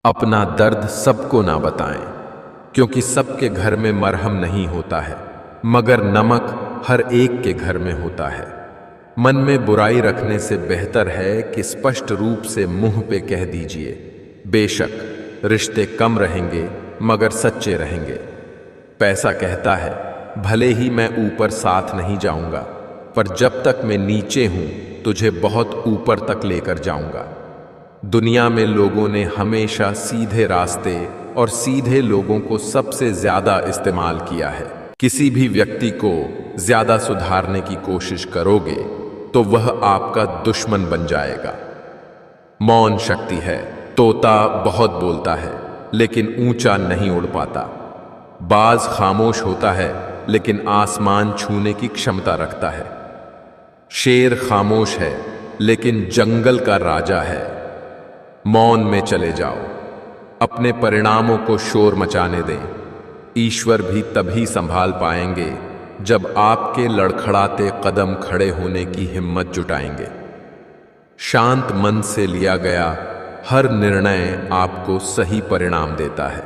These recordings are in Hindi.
अपना दर्द सबको ना बताएं, क्योंकि सबके घर में मरहम नहीं होता है, मगर नमक हर एक के घर में होता है। मन में बुराई रखने से बेहतर है कि स्पष्ट रूप से मुंह पे कह दीजिए। बेशक रिश्ते कम रहेंगे मगर सच्चे रहेंगे। पैसा कहता है, भले ही मैं ऊपर साथ नहीं जाऊंगा, पर जब तक मैं नीचे हूं तुझे बहुत ऊपर तक लेकर जाऊंगा। दुनिया में लोगों ने हमेशा सीधे रास्ते और सीधे लोगों को सबसे ज्यादा इस्तेमाल किया है। किसी भी व्यक्ति को ज्यादा सुधारने की कोशिश करोगे तो वह आपका दुश्मन बन जाएगा। मौन शक्ति है। तोता बहुत बोलता है लेकिन ऊंचा नहीं उड़ पाता। बाज खामोश होता है लेकिन आसमान छूने की क्षमता रखता है। शेर खामोश है लेकिन जंगल का राजा है। मौन में चले जाओ, अपने परिणामों को शोर मचाने दें। ईश्वर भी तभी संभाल पाएंगे जब आपके लड़खड़ाते कदम खड़े होने की हिम्मत जुटाएंगे। शांत मन से लिया गया हर निर्णय आपको सही परिणाम देता है।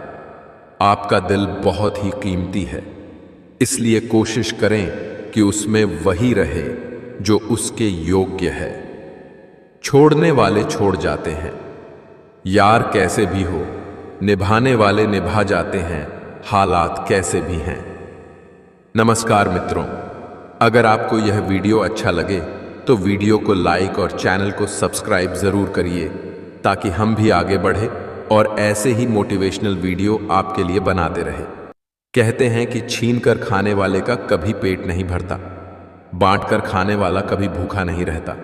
आपका दिल बहुत ही कीमती है, इसलिए कोशिश करें कि उसमें वही रहे जो उसके योग्य है। छोड़ने वाले छोड़ जाते हैं, यार कैसे भी हो, निभाने वाले निभा जाते हैं, हालात कैसे भी हैं। नमस्कार मित्रों, अगर आपको यह वीडियो अच्छा लगे तो वीडियो को लाइक और चैनल को सब्सक्राइब जरूर करिए, ताकि हम भी आगे बढ़े और ऐसे ही मोटिवेशनल वीडियो आपके लिए बनाते रहे। कहते हैं कि छीन कर खाने वाले का कभी पेट नहीं भरता, बांट कर खाने वाला कभी भूखा नहीं रहता।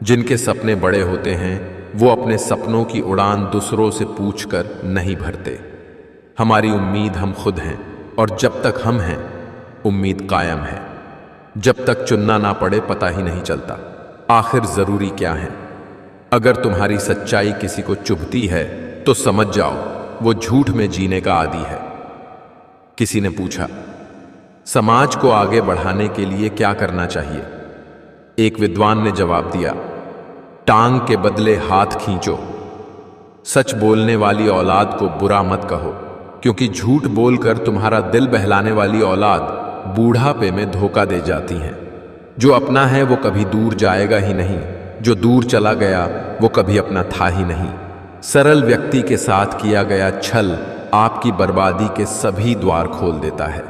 जिनके सपने बड़े होते हैं वो अपने सपनों की उड़ान दूसरों से पूछकर नहीं भरते। हमारी उम्मीद हम खुद हैं, और जब तक हम हैं उम्मीद कायम है। जब तक चुनना ना पड़े पता ही नहीं चलता आखिर जरूरी क्या है। अगर तुम्हारी सच्चाई किसी को चुभती है तो समझ जाओ वो झूठ में जीने का आदी है। किसी ने पूछा, समाज को आगे बढ़ाने के लिए क्या करना चाहिए? एक विद्वान ने जवाब दिया, टांग के बदले हाथ खींचो। सच बोलने वाली औलाद को बुरा मत कहो, क्योंकि झूठ बोलकर तुम्हारा दिल बहलाने वाली औलाद बूढ़ापे में धोखा दे जाती है। जो अपना है वो कभी दूर जाएगा ही नहीं, जो दूर चला गया वो कभी अपना था ही नहीं। सरल व्यक्ति के साथ किया गया छल आपकी बर्बादी के सभी द्वार खोल देता है,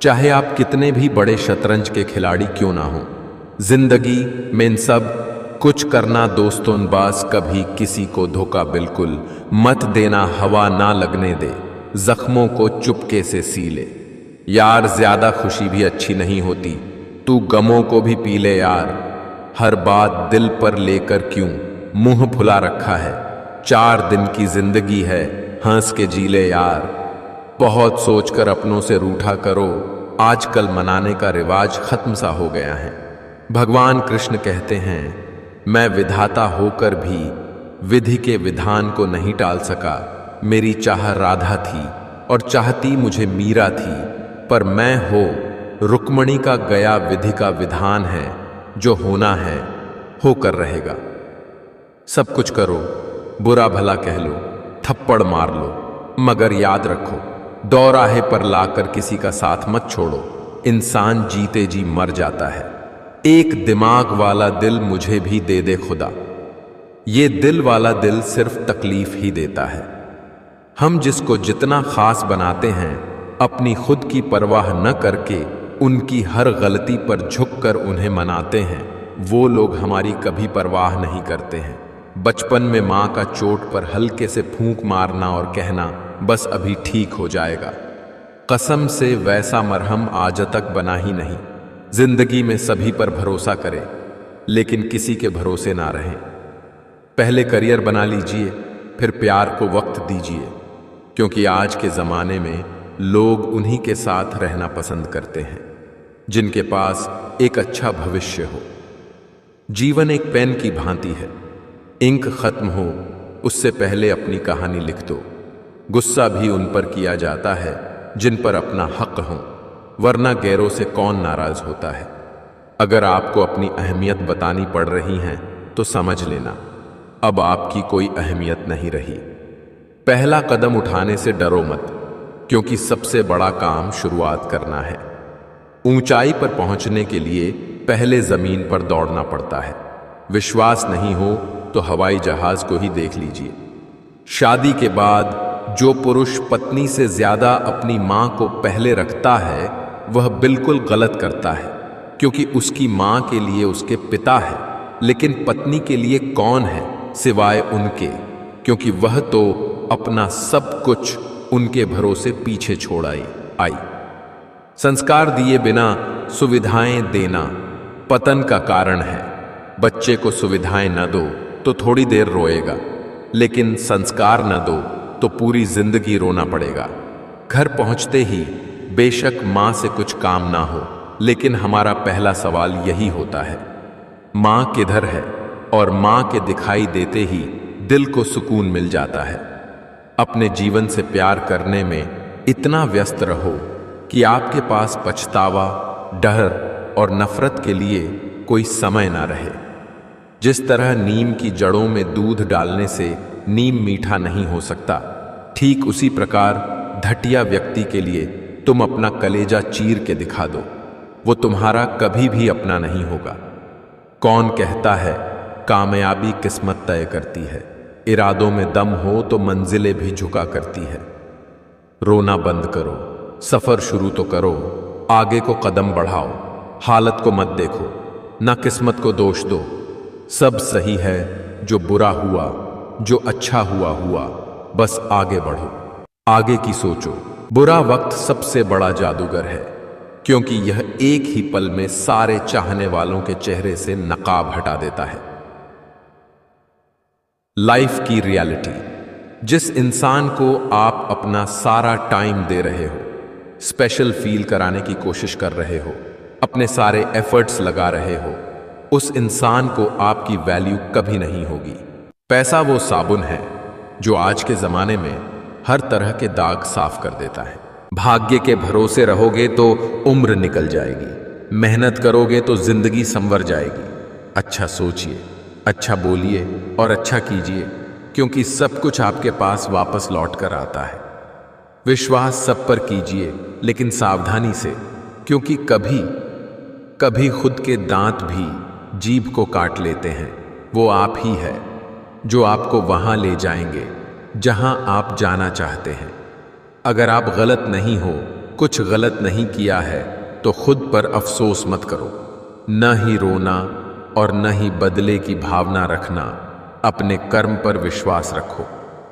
चाहे आप कितने भी बड़े शतरंज के खिलाड़ी क्यों ना हो। जिंदगी में इन सब कुछ करना दोस्तों बास, कभी किसी को धोखा बिल्कुल मत देना, हवा ना लगने दे, जख्मों को चुपके से सी ले। यार ज्यादा खुशी भी अच्छी नहीं होती, तू गमों को भी पी ले यार। हर बात दिल पर लेकर क्यों मुंह फुला रखा है। 4 दिन की जिंदगी है, हंस के जी ले यार। बहुत सोचकर अपनों से रूठा करो, आजकल मनाने का रिवाज खत्म सा हो गया है। भगवान कृष्ण कहते हैं, मैं विधाता होकर भी विधि के विधान को नहीं टाल सका। मेरी चाह राधा थी और चाहती मुझे मीरा थी, पर मैं हो रुक्मणी का गया विधि का विधान है। जो होना है होकर रहेगा। सब कुछ करो, बुरा भला कह लो, थप्पड़ मार लो, मगर याद रखो दौराहे पर लाकर किसी का साथ मत छोड़ो। इंसान जीते जी मर जाता है। एक दिमाग वाला दिल मुझे भी दे दे खुदा। ये दिल वाला दिल सिर्फ तकलीफ ही देता है। हम जिसको जितना खास बनाते हैं, अपनी खुद की परवाह न करके उनकी हर गलती पर झुककर उन्हें मनाते हैं, वो लोग हमारी कभी परवाह नहीं करते हैं। बचपन में माँ का चोट पर हल्के से फूंक मारना और कहना बस अभी ठीक हो जाएगा, कसम से वैसा मरहम आज तक बना ही नहीं। जिंदगी में सभी पर भरोसा करें, लेकिन किसी के भरोसे ना रहें। पहले करियर बना लीजिए, फिर प्यार को वक्त दीजिए, क्योंकि आज के ज़माने में लोग उन्हीं के साथ रहना पसंद करते हैं जिनके पास एक अच्छा भविष्य हो। जीवन एक पेन की भांति है, इंक खत्म हो उससे पहले अपनी कहानी लिख दो। गुस्सा भी उन पर किया जाता है जिन पर अपना हक हो, वरना गैरों से कौन नाराज होता है। अगर आपको अपनी अहमियत बतानी पड़ रही है तो समझ लेना अब आपकी कोई अहमियत नहीं रही। पहला कदम उठाने से डरो मत, क्योंकि सबसे बड़ा काम शुरुआत करना है। ऊंचाई पर पहुंचने के लिए पहले जमीन पर दौड़ना पड़ता है। विश्वास नहीं हो तो हवाई जहाज को ही देख लीजिए। शादी के बाद जो पुरुष पत्नी से ज्यादा अपनी मां को पहले रखता है वह बिल्कुल गलत करता है, क्योंकि उसकी मां के लिए उसके पिता है, लेकिन पत्नी के लिए कौन है सिवाय उनके, क्योंकि वह तो अपना सब कुछ उनके भरोसे पीछे छोड़ आई। संस्कार दिए बिना सुविधाएं देना पतन का कारण है। बच्चे को सुविधाएं न दो तो थोड़ी देर रोएगा, लेकिन संस्कार न दो तो पूरी जिंदगी रोना पड़ेगा। घर पहुंचते ही बेशक मां से कुछ काम ना हो, लेकिन हमारा पहला सवाल यही होता है, मां किधर है? और मां के दिखाई देते ही दिल को सुकून मिल जाता है। अपने जीवन से प्यार करने में इतना व्यस्त रहो कि आपके पास पछतावा, डर और नफरत के लिए कोई समय ना रहे। जिस तरह नीम की जड़ों में दूध डालने से नीम मीठा नहीं हो सकता, ठीक उसी प्रकार घटिया व्यक्ति के लिए तुम अपना कलेजा चीर के दिखा दो, वो तुम्हारा कभी भी अपना नहीं होगा। कौन कहता है कामयाबी किस्मत तय करती है? इरादों में दम हो तो मंजिलें भी झुका करती है। रोना बंद करो, सफर शुरू तो करो, आगे को कदम बढ़ाओ। हालत को मत देखो, ना किस्मत को दोष दो। सब सही है, जो बुरा हुआ, जो अच्छा हुआ हुआ, बस आगे बढ़ो, आगे की सोचो। बुरा वक्त सबसे बड़ा जादूगर है, क्योंकि यह एक ही पल में सारे चाहने वालों के चेहरे से नकाब हटा देता है। लाइफ की रियलिटी, जिस इंसान को आप अपना सारा टाइम दे रहे हो, स्पेशल फील कराने की कोशिश कर रहे हो, अपने सारे एफर्ट्स लगा रहे हो, उस इंसान को आपकी वैल्यू कभी नहीं होगी। पैसा वो साबुन है जो आज के जमाने में हर तरह के दाग साफ कर देता है। भाग्य के भरोसे रहोगे तो उम्र निकल जाएगी, मेहनत करोगे तो जिंदगी संवर जाएगी। अच्छा सोचिए, अच्छा बोलिए और अच्छा कीजिए, क्योंकि सब कुछ आपके पास वापस लौट कर आता है। विश्वास सब पर कीजिए, लेकिन सावधानी से, क्योंकि कभी कभी खुद के दांत भी जीभ को काट लेते हैं। वो आप ही है जो आपको वहां ले जाएंगे जहां आप जाना चाहते हैं। अगर आप गलत नहीं हो, कुछ गलत नहीं किया है, तो खुद पर अफसोस मत करो। न ही रोना और न ही बदले की भावना रखना। अपने कर्म पर विश्वास रखो,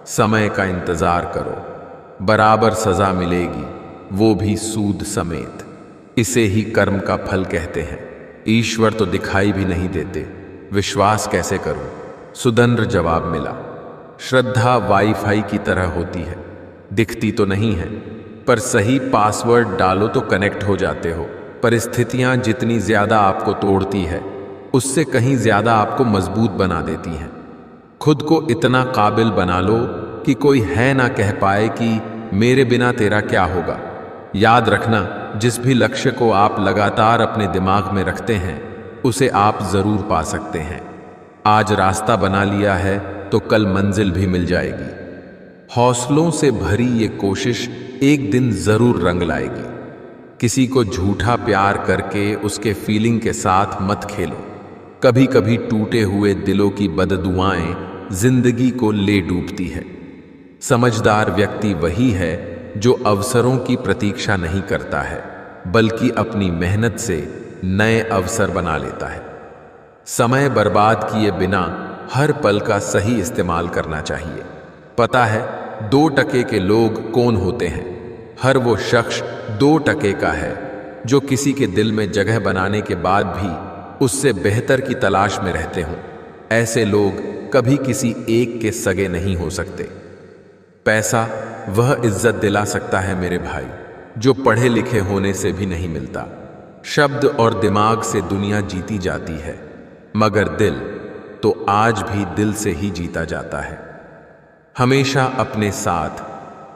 समय का इंतजार करो, बराबर सजा मिलेगी, वो भी सूद समेत। इसे ही कर्म का फल कहते हैं। ईश्वर तो दिखाई भी नहीं देते, विश्वास कैसे करूं? सुदंद्र जवाब मिला, श्रद्धा वाईफाई की तरह होती है, दिखती तो नहीं है, पर सही पासवर्ड डालो तो कनेक्ट हो जाते हो। परिस्थितियां जितनी ज्यादा आपको तोड़ती है, उससे कहीं ज्यादा आपको मजबूत बना देती हैं। खुद को इतना काबिल बना लो कि कोई है ना कह पाए कि मेरे बिना तेरा क्या होगा। याद रखना, जिस भी लक्ष्य को आप लगातार अपने दिमाग में रखते हैं, उसे आप जरूर पा सकते हैं। आज रास्ता बना लिया है तो कल मंजिल भी मिल जाएगी। हौसलों से भरी ये कोशिश एक दिन जरूर रंग लाएगी। किसी को झूठा प्यार करके उसके फीलिंग के साथ मत खेलो। कभी कभी टूटे हुए दिलों की बददुआएं जिंदगी को ले डूबती है। समझदार व्यक्ति वही है जो अवसरों की प्रतीक्षा नहीं करता है, बल्कि अपनी मेहनत से नए अवसर बना लेता है। समय बर्बाद किए बिना हर पल का सही इस्तेमाल करना चाहिए। पता है 2% के लोग कौन होते हैं? हर वो शख्स 2% का है जो किसी के दिल में जगह बनाने के बाद भी उससे बेहतर की तलाश में रहते हों। ऐसे लोग कभी किसी एक के सगे नहीं हो सकते। पैसा वह इज्जत दिला सकता है मेरे भाई, जो पढ़े लिखे होने से भी नहीं मिलता। शब्द और दिमाग से दुनिया जीती जाती है, मगर दिल तो आज भी दिल से ही जीता जाता है। हमेशा अपने साथ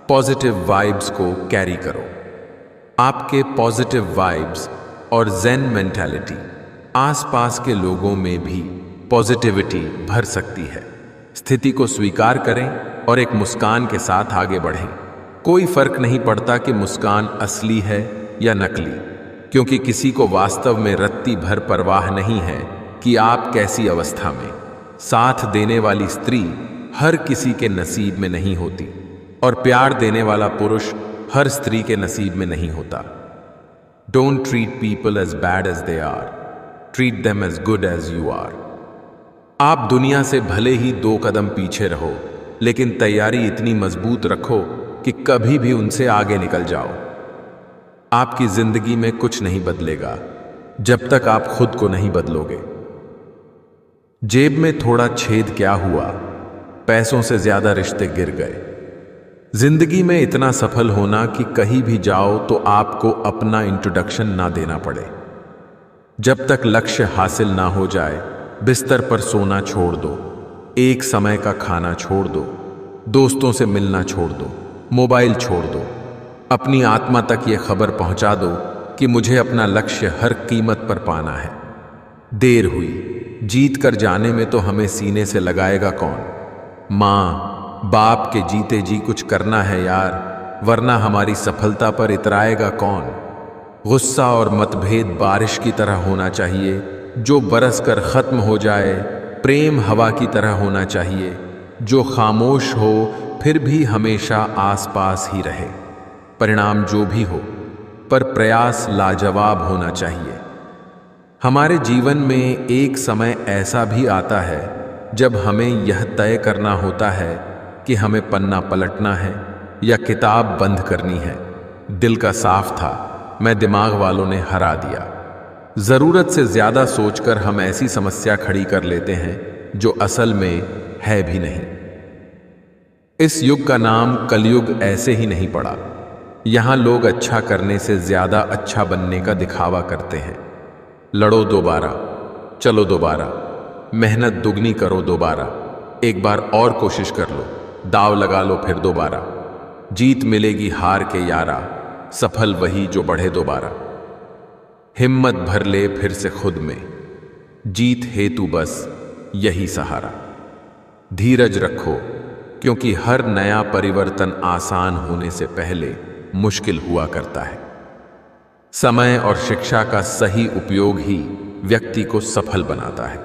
पॉजिटिव वाइब्स को कैरी करो। आपके पॉजिटिव वाइब्स और ज़ेन मेंटालिटी आसपास के लोगों में भी पॉजिटिविटी भर सकती है। स्थिति को स्वीकार करें और एक मुस्कान के साथ आगे बढ़ें। कोई फर्क नहीं पड़ता कि मुस्कान असली है या नकली, क्योंकि किसी को वास्तव में रत्ती भर परवाह नहीं है कि आप कैसी अवस्था में। साथ देने वाली स्त्री हर किसी के नसीब में नहीं होती, और प्यार देने वाला पुरुष हर स्त्री के नसीब में नहीं होता। Don't treat people as bad as they are, treat them as good as you are. आप दुनिया से भले ही 2 कदम पीछे रहो, लेकिन तैयारी इतनी मजबूत रखो कि कभी भी उनसे आगे निकल जाओ। आपकी जिंदगी में कुछ नहीं बदलेगा जब तक आप खुद को नहीं बदलोगे। जेब में थोड़ा छेद क्या हुआ, पैसों से ज्यादा रिश्ते गिर गए। जिंदगी में इतना सफल होना कि कहीं भी जाओ तो आपको अपना इंट्रोडक्शन ना देना पड़े। जब तक लक्ष्य हासिल ना हो जाए, बिस्तर पर सोना छोड़ दो, एक समय का खाना छोड़ दो, दोस्तों से मिलना छोड़ दो, मोबाइल छोड़ दो। अपनी आत्मा तक ये खबर पहुंचा दो कि मुझे अपना लक्ष्य हर कीमत पर पाना है। देर हुई, जीत कर जाने में तो हमें सीने से लगाएगा कौन। माँ बाप के जीते जी कुछ करना है यार, वरना हमारी सफलता पर इतराएगा कौन। गुस्सा और मतभेद बारिश की तरह होना चाहिए, जो बरस कर खत्म हो जाए। प्रेम हवा की तरह होना चाहिए, जो खामोश हो फिर भी हमेशा आसपास ही रहे। परिणाम जो भी हो, पर प्रयास लाजवाब होना चाहिए। हमारे जीवन में एक समय ऐसा भी आता है जब हमें यह तय करना होता है कि हमें पन्ना पलटना है या किताब बंद करनी है। दिल का साफ था, मैं दिमाग वालों ने हरा दिया। जरूरत से ज्यादा सोचकर हम ऐसी समस्या खड़ी कर लेते हैं जो असल में है भी नहीं। इस युग का नाम कलयुग ऐसे ही नहीं पड़ा। यहां लोग अच्छा करने से ज्यादा अच्छा बनने का दिखावा करते हैं। लड़ो दोबारा, चलो दोबारा, मेहनत दुगनी करो दोबारा, एक बार और कोशिश कर लो, दाव लगा लो फिर दोबारा। जीत मिलेगी हार के यारा, सफल वही जो बढ़े दोबारा। हिम्मत भर ले फिर से खुद में, जीत हेतु बस यही सहारा। धीरज रखो, क्योंकि हर नया परिवर्तन आसान होने से पहले मुश्किल हुआ करता है। समय और शिक्षा का सही उपयोग ही व्यक्ति को सफल बनाता है।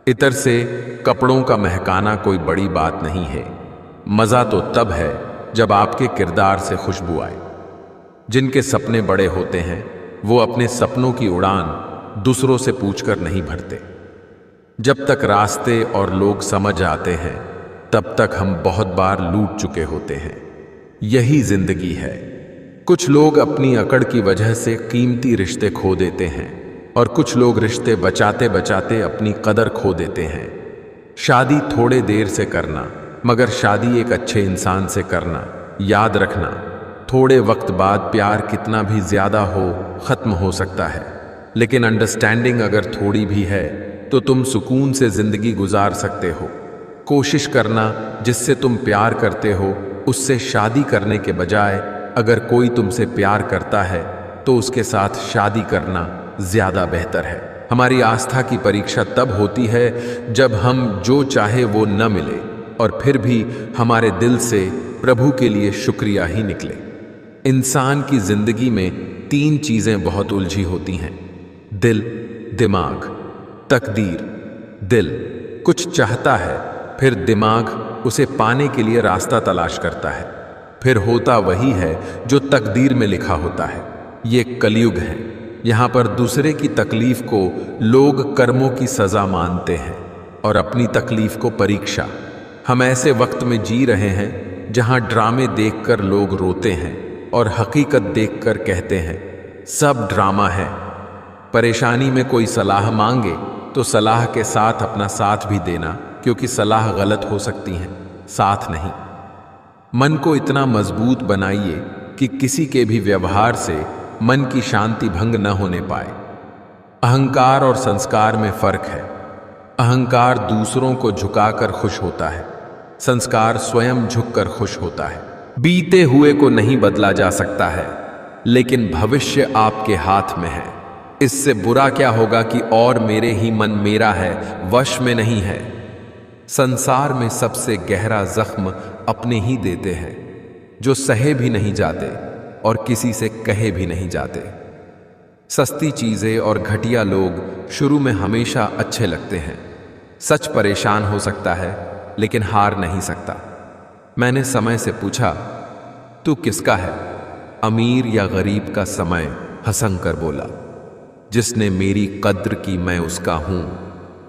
इतर से कपड़ों का महकाना कोई बड़ी बात नहीं है। मजा तो तब है जब आपके किरदार से खुशबू आए। जिनके सपने बड़े होते हैं वो अपने सपनों की उड़ान दूसरों से पूछकर नहीं भरते। जब तक रास्ते और लोग समझ आते हैं तब तक हम बहुत बार लूट चुके होते हैं। यही जिंदगी है। कुछ लोग अपनी अकड़ की वजह से कीमती रिश्ते खो देते हैं और कुछ लोग रिश्ते बचाते बचाते अपनी कदर खो देते हैं। शादी थोड़े देर से करना, मगर शादी एक अच्छे इंसान से करना। याद रखना, थोड़े वक्त बाद प्यार कितना भी ज्यादा हो खत्म हो सकता है, लेकिन अंडरस्टैंडिंग अगर थोड़ी भी है तो तुम सुकून से जिंदगी गुजार सकते हो। कोशिश करना जिससे तुम प्यार करते हो उससे शादी करने के बजाय अगर कोई तुमसे प्यार करता है तो उसके साथ शादी करना ज्यादा बेहतर है। हमारी आस्था की परीक्षा तब होती है जब हम जो चाहे वो न मिले और फिर भी हमारे दिल से प्रभु के लिए शुक्रिया ही निकले। इंसान की जिंदगी में 3 चीजें बहुत उलझी होती हैं: दिल, दिमाग, तकदीर। दिल कुछ चाहता है, फिर दिमाग उसे पाने के लिए रास्ता तलाश करता है, फिर होता वही है जो तकदीर में लिखा होता है। ये कलयुग है। यहाँ पर दूसरे की तकलीफ को लोग कर्मों की सजा मानते हैं और अपनी तकलीफ को परीक्षा। हम ऐसे वक्त में जी रहे हैं जहाँ ड्रामे देखकर लोग रोते हैं और हकीकत देखकर कहते हैं सब ड्रामा है। परेशानी में कोई सलाह मांगे तो सलाह के साथ अपना साथ भी देना, क्योंकि सलाह गलत हो सकती है, साथ नहीं। मन को इतना मजबूत बनाइए कि किसी के भी व्यवहार से मन की शांति भंग न होने पाए। अहंकार और संस्कार में फर्क है। अहंकार दूसरों को झुकाकर खुश होता है, संस्कार स्वयं झुककर खुश होता है। बीते हुए को नहीं बदला जा सकता है, लेकिन भविष्य आपके हाथ में है। इससे बुरा क्या होगा कि और मेरे ही मन मेरा है, वश में नहीं है। संसार में सबसे गहरा जख्म अपने ही देते हैं, जो सहे भी नहीं जाते और किसी से कहे भी नहीं जाते। सस्ती चीजें और घटिया लोग शुरू में हमेशा अच्छे लगते हैं। सच परेशान हो सकता है लेकिन हार नहीं सकता। मैंने समय से पूछा, तू किसका है? अमीर या गरीब का? समय हंस कर बोला, जिसने मेरी कद्र की मैं उसका हूं।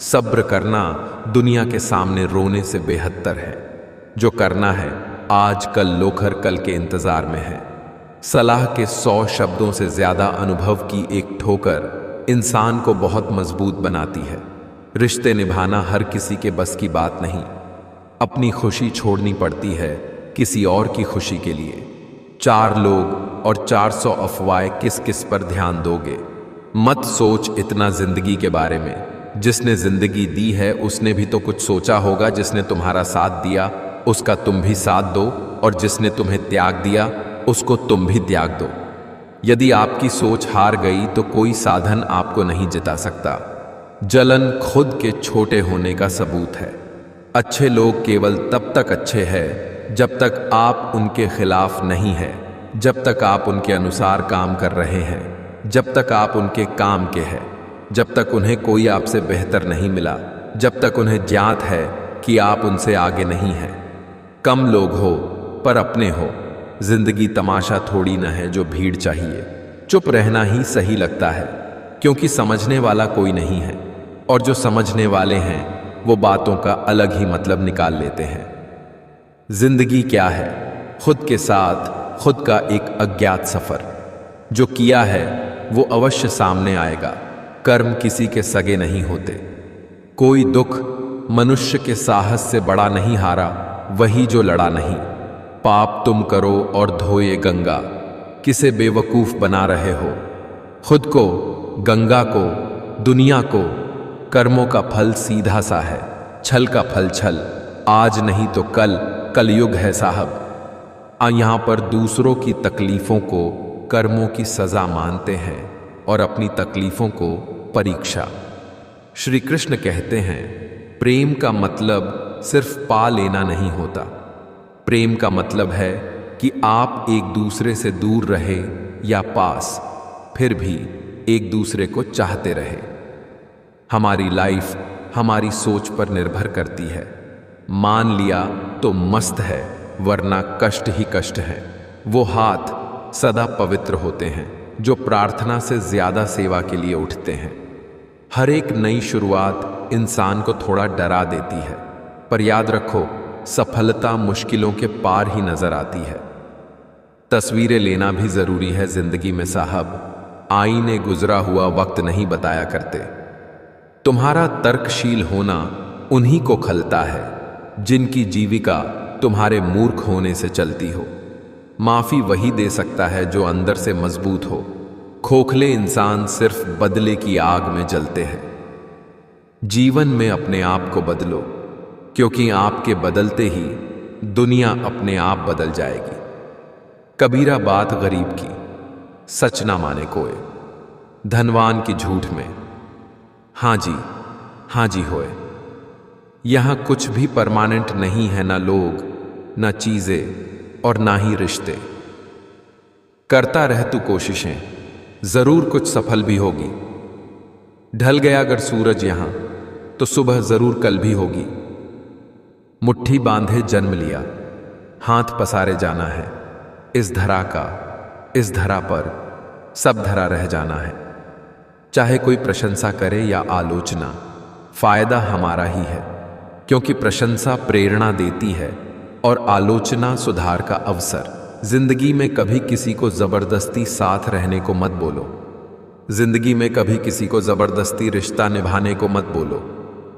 सब्र करना दुनिया के सामने रोने से बेहतर है। जो करना है आज कल लोखर कल के इंतजार में है। सलाह के 100 शब्दों से ज्यादा अनुभव की एक ठोकर इंसान को बहुत मजबूत बनाती है। रिश्ते निभाना हर किसी के बस की बात नहीं। अपनी खुशी छोड़नी पड़ती है किसी और की खुशी के लिए। 4 लोग और 400 अफवाहें, किस किस पर ध्यान दोगे? मत सोच इतना जिंदगी के बारे में। जिसने जिंदगी दी है उसने भी तो कुछ सोचा होगा। जिसने तुम्हारा साथ दिया उसका तुम भी साथ दो, और जिसने तुम्हें त्याग दिया उसको तुम भी त्याग दो। यदि आपकी सोच हार गई तो कोई साधन आपको नहीं जिता सकता। जलन खुद के छोटे होने का सबूत है। अच्छे लोग केवल तब तक अच्छे हैं जब तक आप उनके खिलाफ नहीं है, जब तक आप उनके अनुसार काम कर रहे हैं, जब तक आप उनके काम के हैं, जब तक उन्हें कोई आपसे बेहतर नहीं मिला, जब तक उन्हें ज्ञात है कि आप उनसे आगे नहीं हैं। कम लोग हो पर अपने हो। जिंदगी तमाशा थोड़ी न है जो भीड़ चाहिए। चुप रहना ही सही लगता है, क्योंकि समझने वाला कोई नहीं है, और जो समझने वाले हैं वो बातों का अलग ही मतलब निकाल लेते हैं। जिंदगी क्या है? खुद के साथ खुद का एक अज्ञात सफर। जो किया है वो अवश्य सामने आएगा। कर्म किसी के सगे नहीं होते। कोई दुख मनुष्य के साहस से बड़ा नहीं हारा, वही जो लड़ा नहीं। पाप तुम करो और धोए गंगा, किसे बेवकूफ बना रहे हो? खुद को, गंगा को, दुनिया को। कर्मों का फल सीधा सा है, छल का फल छल। आज नहीं तो कल, कलयुग है साहब। यहां पर दूसरों की तकलीफों को कर्मों की सजा मानते हैं और अपनी तकलीफों को परीक्षा। श्री कृष्ण कहते हैं, प्रेम का मतलब सिर्फ पा लेना नहीं होता। प्रेम का मतलब है कि आप एक दूसरे से दूर रहे या पास, फिर भी एक दूसरे को चाहते रहे। हमारी लाइफ हमारी सोच पर निर्भर करती है। मान लिया तो मस्त है, वरना कष्ट ही कष्ट है। वो हाथ सदा पवित्र होते हैं जो प्रार्थना से ज्यादा सेवा के लिए उठते हैं। हर एक नई शुरुआत इंसान को थोड़ा डरा देती है, पर याद रखो, सफलता मुश्किलों के पार ही नजर आती है। तस्वीरें लेना भी जरूरी है जिंदगी में साहब। आईने गुजरा हुआ वक्त नहीं बताया करते। तुम्हारा तर्कशील होना उन्हीं को खलता है जिनकी जीविका तुम्हारे मूर्ख होने से चलती हो। माफी वही दे सकता है जो अंदर से मजबूत हो। खोखले इंसान सिर्फ बदले की आग में जलते हैं। जीवन में अपने आप को बदलो, क्योंकि आपके बदलते ही दुनिया अपने आप बदल जाएगी। कबीरा बात गरीब की, सच ना माने कोई, धनवान की झूठ में हाँ जी होए। यहां कुछ भी परमानेंट नहीं है, ना लोग, ना चीजें और ना ही रिश्ते। करता रह तू कोशिशें, जरूर कुछ सफल भी होगी। ढल गया अगर सूरज यहां तो सुबह जरूर कल भी होगी। मुट्ठी बांधे जन्म लिया, हाथ पसारे जाना है। इस धरा का, इस धरा पर सब धरा रह जाना है। चाहे कोई प्रशंसा करे या आलोचना, फायदा हमारा ही है, क्योंकि प्रशंसा प्रेरणा देती है और आलोचना सुधार का अवसर। जिंदगी में कभी किसी को जबरदस्ती साथ रहने को मत बोलो। जिंदगी में कभी किसी को जबरदस्ती रिश्ता निभाने को मत बोलो।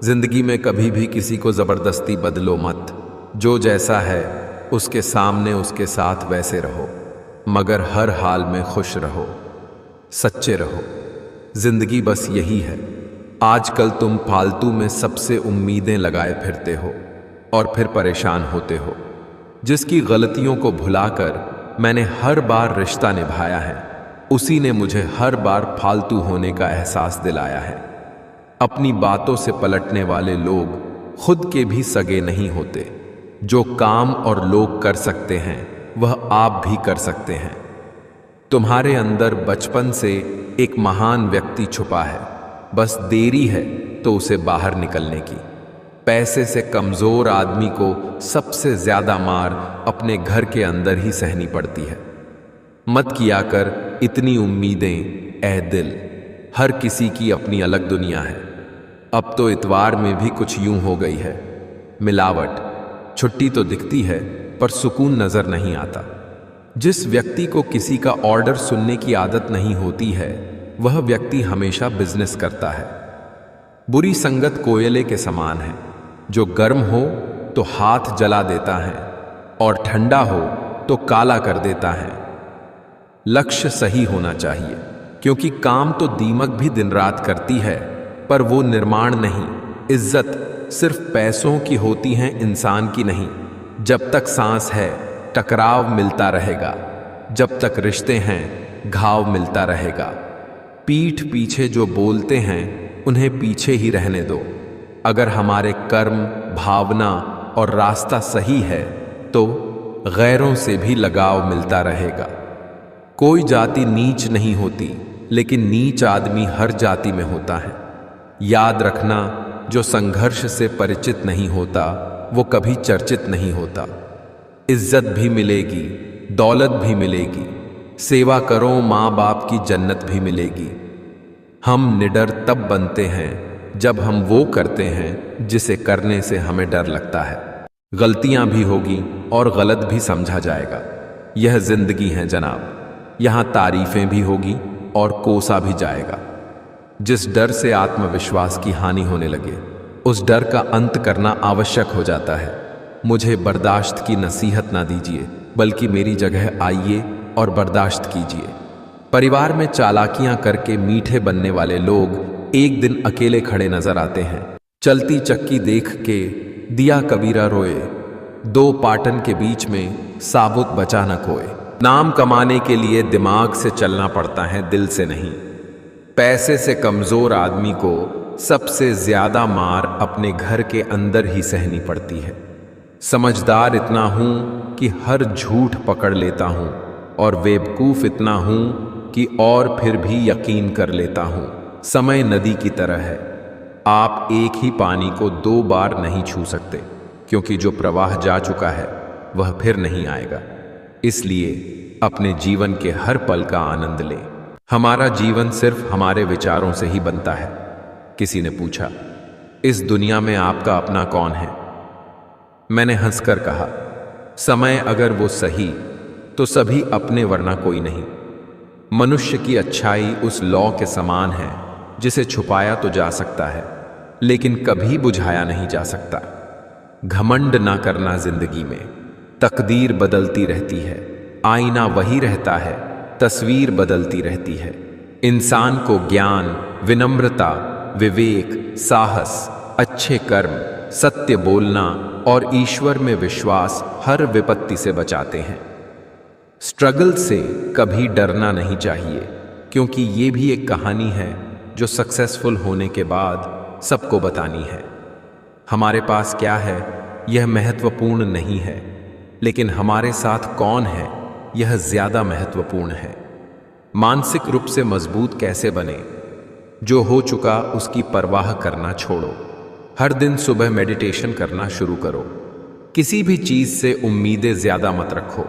जिंदगी में कभी भी किसी को जबरदस्ती बदलो मत। जो जैसा है उसके सामने उसके साथ वैसे रहो, मगर हर हाल में खुश रहो, सच्चे रहो। जिंदगी बस यही है। आजकल तुम फालतू में सबसे उम्मीदें लगाए फिरते हो और फिर परेशान होते हो। जिसकी गलतियों को भुलाकर मैंने हर बार रिश्ता निभाया है, उसी ने मुझे हर बार फालतू होने का एहसास दिलाया है। अपनी बातों से पलटने वाले लोग खुद के भी सगे नहीं होते। जो काम और लोग कर सकते हैं वह आप भी कर सकते हैं। तुम्हारे अंदर बचपन से एक महान व्यक्ति छुपा है, बस देरी है तो उसे बाहर निकलने की। पैसे से कमजोर आदमी को सबसे ज्यादा मार अपने घर के अंदर ही सहनी पड़ती है। मत किया कर इतनी उम्मीदें ऐ दिल, हर किसी की अपनी अलग दुनिया है। अब तो इतवार में भी कुछ यूं हो गई है मिलावट। छुट्टी तो दिखती है पर सुकून नजर नहीं आता। जिस व्यक्ति को किसी का ऑर्डर सुनने की आदत नहीं होती है वह व्यक्ति हमेशा बिजनेस करता है। बुरी संगत कोयले के समान है, जो गर्म हो तो हाथ जला देता है और ठंडा हो तो काला कर देता है। लक्ष्य सही होना चाहिए, क्योंकि काम तो दीमक भी दिन रात करती है, पर वो निर्माण नहीं। इज्जत सिर्फ पैसों की होती है, इंसान की नहीं। जब तक सांस है टकराव मिलता रहेगा, जब तक रिश्ते हैं घाव मिलता रहेगा। पीठ पीछे जो बोलते हैं उन्हें पीछे ही रहने दो। अगर हमारे कर्म, भावना और रास्ता सही है तो गैरों से भी लगाव मिलता रहेगा। कोई जाति नीच नहीं होती, लेकिन नीच आदमी हर जाति में होता है। याद रखना, जो संघर्ष से परिचित नहीं होता वो कभी चर्चित नहीं होता। इज्जत भी मिलेगी, दौलत भी मिलेगी, सेवा करो माँ बाप की जन्नत भी मिलेगी। हम निडर तब बनते हैं जब हम वो करते हैं जिसे करने से हमें डर लगता है। गलतियां भी होगी और गलत भी समझा जाएगा। यह जिंदगी है जनाब, यहां तारीफें भी होगी और कोसा भी जाएगा। जिस डर से आत्मविश्वास की हानि होने लगे उस डर का अंत करना आवश्यक हो जाता है। मुझे बर्दाश्त की नसीहत ना दीजिए, बल्कि मेरी जगह आइए और बर्दाश्त कीजिए। परिवार में चालाकियां करके मीठे बनने वाले लोग एक दिन अकेले खड़े नजर आते हैं। चलती चक्की देख के दिया कबीरा रोए, दो पाटन के बीच में साबुत बचा न कोए। नाम कमाने के लिए दिमाग से चलना पड़ता है, दिल से नहीं। पैसे से कमजोर आदमी को सबसे ज्यादा मार अपने घर के अंदर ही सहनी पड़ती है। समझदार इतना हूं कि हर झूठ पकड़ लेता हूं, और बेवकूफ इतना हूं कि और फिर भी यकीन कर लेता हूं। समय नदी की तरह है, आप एक ही पानी को दो बार नहीं छू सकते, क्योंकि जो प्रवाह जा चुका है वह फिर नहीं आएगा। इसलिए अपने जीवन के हर पल का आनंद लें। हमारा जीवन सिर्फ हमारे विचारों से ही बनता है। किसी ने पूछा, इस दुनिया में आपका अपना कौन है? मैंने हंसकर कहा, समय अगर वो सही तो सभी अपने, वरना कोई नहीं। मनुष्य की अच्छाई उस लौ के समान है जिसे छुपाया तो जा सकता है, लेकिन कभी बुझाया नहीं जा सकता। घमंड ना करना जिंदगी में, तकदीर बदलती रहती है, आईना वही रहता है, तस्वीर बदलती रहती है। इंसान को ज्ञान, विनम्रता, विवेक, साहस, अच्छे कर्म, सत्य बोलना और ईश्वर में विश्वास हर विपत्ति से बचाते हैं। स्ट्रगल से कभी डरना नहीं चाहिए, क्योंकि ये भी एक कहानी है जो सक्सेसफुल होने के बाद सबको बतानी है। हमारे पास क्या है यह महत्वपूर्ण नहीं है, लेकिन हमारे साथ कौन है यह ज्यादा महत्वपूर्ण है। मानसिक रूप से मजबूत कैसे बने? जो हो चुका उसकी परवाह करना छोड़ो। हर दिन सुबह मेडिटेशन करना शुरू करो। किसी भी चीज से उम्मीदें ज्यादा मत रखो।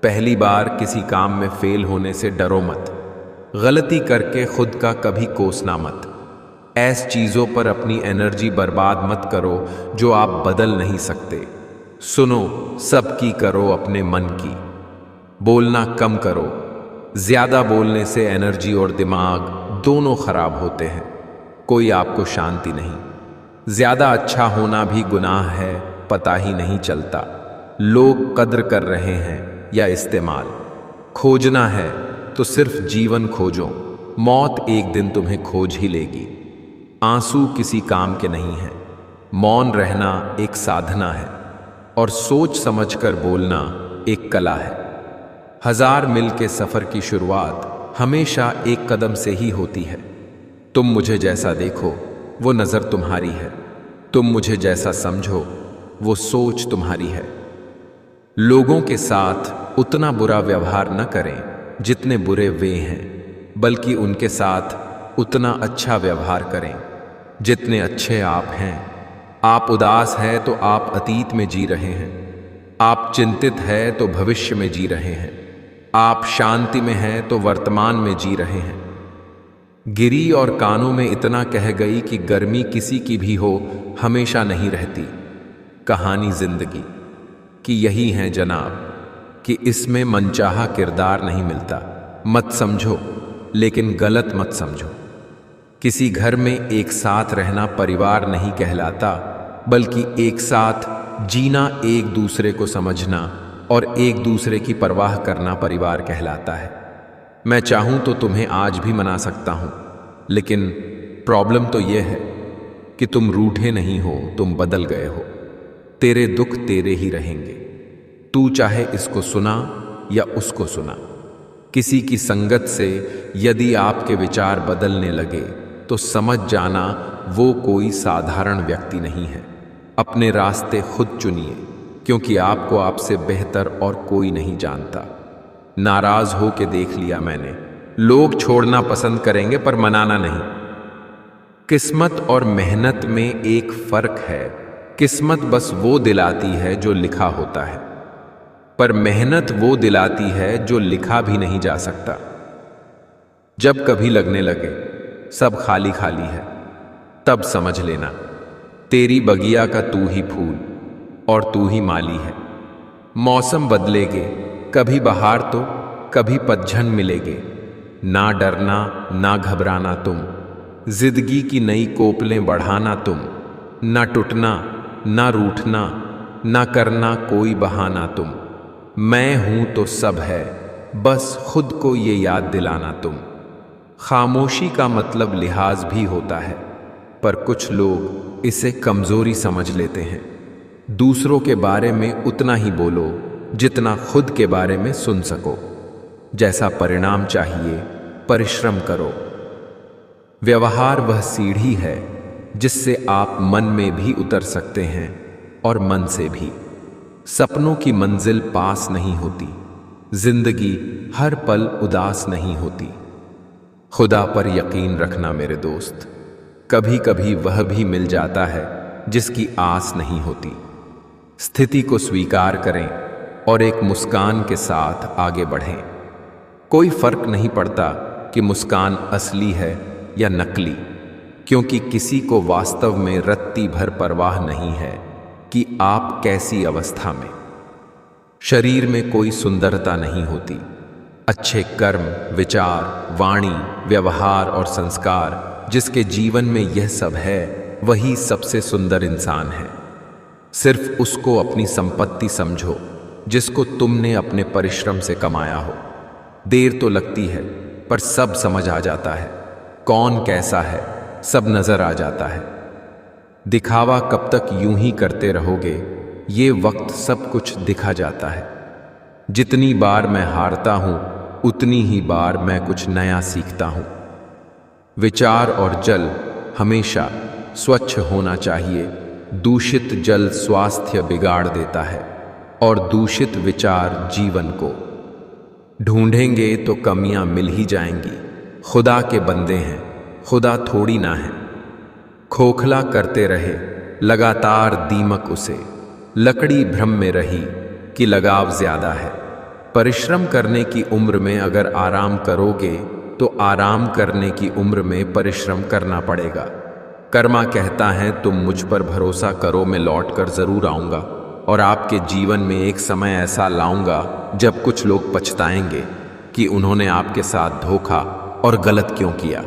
पहली बार किसी काम में फेल होने से डरो मत। गलती करके खुद का कभी कोसना मत। ऐसी चीजों पर अपनी एनर्जी बर्बाद मत करो जो आप बदल नहीं सकते। सुनो सबकी, करो अपने मन की। बोलना कम करो। ज्यादा बोलने से एनर्जी और दिमाग दोनों खराब होते हैं। कोई आपको शांति नहीं। ज्यादा अच्छा होना भी गुनाह है, पता ही नहीं चलता। लोग कद्र कर रहे हैं या इस्तेमाल। खोजना है तो सिर्फ जीवन खोजो, मौत एक दिन तुम्हें खोज ही लेगी। आंसू किसी काम के नहीं है। मौन रहना एक साधना है, और सोच समझकर बोलना एक कला है। 1000 मील के सफर की शुरुआत हमेशा एक कदम से ही होती है। तुम मुझे जैसा देखो वो नजर तुम्हारी है। तुम मुझे जैसा समझो वो सोच तुम्हारी है। लोगों के साथ उतना बुरा व्यवहार न करें जितने बुरे वे हैं, बल्कि उनके साथ उतना अच्छा व्यवहार करें जितने अच्छे आप हैं। आप उदास हैं तो आप अतीत में जी रहे हैं, आप चिंतित हैं तो भविष्य में जी रहे हैं, आप शांति में हैं तो वर्तमान में जी रहे हैं। गिरी और कानों में इतना कह गई कि गर्मी किसी की भी हो हमेशा नहीं रहती। कहानी जिंदगी कि यही है जनाब कि इसमें मनचाहा किरदार नहीं मिलता। मत समझो लेकिन गलत मत समझो। किसी घर में एक साथ रहना परिवार नहीं कहलाता, बल्कि एक साथ जीना, एक दूसरे को समझना और एक दूसरे की परवाह करना परिवार कहलाता है। मैं चाहूं तो तुम्हें आज भी मना सकता हूं, लेकिन प्रॉब्लम तो यह है कि तुम रूठे नहीं हो, तुम बदल गए हो। तेरे दुख तेरे ही रहेंगे, तू चाहे इसको सुना या उसको सुना। किसी की संगत से यदि आपके विचार बदलने लगे तो समझ जाना वो कोई साधारण व्यक्ति नहीं है। अपने रास्ते खुद चुनिए, क्योंकि आपको आपसे बेहतर और कोई नहीं जानता। नाराज हो के देख लिया मैंने, लोग छोड़ना पसंद करेंगे पर मनाना नहीं। किस्मत और मेहनत में एक फर्क है। किस्मत बस वो दिलाती है जो लिखा होता है, पर मेहनत वो दिलाती है जो लिखा भी नहीं जा सकता। जब कभी लगने लगे सब खाली खाली है, तब समझ लेना तेरी बगिया का तू ही फूल और तू ही माली है। मौसम बदलेगे, कभी बहार तो कभी पतझड़ मिलेगे। ना डरना ना घबराना तुम, जिंदगी की नई कोपलें बढ़ाना तुम। ना टूटना ना रूठना, ना करना कोई बहाना तुम। मैं हूं तो सब है, बस खुद को ये याद दिलाना तुम। खामोशी का मतलब लिहाज भी होता है, पर कुछ लोग इसे कमजोरी समझ लेते हैं। दूसरों के बारे में उतना ही बोलो जितना खुद के बारे में सुन सको। जैसा परिणाम चाहिए परिश्रम करो। व्यवहार वह सीढ़ी है जिससे आप मन में भी उतर सकते हैं और मन से भी। सपनों की मंजिल पास नहीं होती, जिंदगी हर पल उदास नहीं होती। खुदा पर यकीन रखना मेरे दोस्त, कभी कभी वह भी मिल जाता है जिसकी आस नहीं होती। स्थिति को स्वीकार करें और एक मुस्कान के साथ आगे बढ़ें। कोई फर्क नहीं पड़ता कि मुस्कान असली है या नकली, क्योंकि किसी को वास्तव में रत्ती भर परवाह नहीं है कि आप कैसी अवस्था में। शरीर में कोई सुंदरता नहीं होती, अच्छे कर्म, विचार, वाणी, व्यवहार और संस्कार जिसके जीवन में यह सब है वही सबसे सुंदर इंसान है। सिर्फ उसको अपनी संपत्ति समझो जिसको तुमने अपने परिश्रम से कमाया हो। देर तो लगती है पर सब समझ आ जाता है, कौन कैसा है सब नजर आ जाता है। दिखावा कब तक यूं ही करते रहोगे, ये वक्त सब कुछ दिखा जाता है। जितनी बार मैं हारता हूं उतनी ही बार मैं कुछ नया सीखता हूं। विचार और जल हमेशा स्वच्छ होना चाहिए। दूषित जल स्वास्थ्य बिगाड़ देता है और दूषित विचार जीवन को। ढूंढेंगे तो कमियां मिल ही जाएंगी। खुदा के बंदे हैं, खुदा थोड़ी ना है। खोखला करते रहे लगातार दीमक उसे, लकड़ी भ्रम में रही कि लगाव ज्यादा है। परिश्रम करने की उम्र में अगर आराम करोगे तो आराम करने की उम्र में परिश्रम करना पड़ेगा। कर्मा कहता है तुम मुझ पर भरोसा करो, मैं लौट कर जरूर आऊंगा और आपके जीवन में एक समय ऐसा लाऊंगा जब कुछ लोग पछताएंगे कि उन्होंने आपके साथ धोखा और गलत क्यों किया।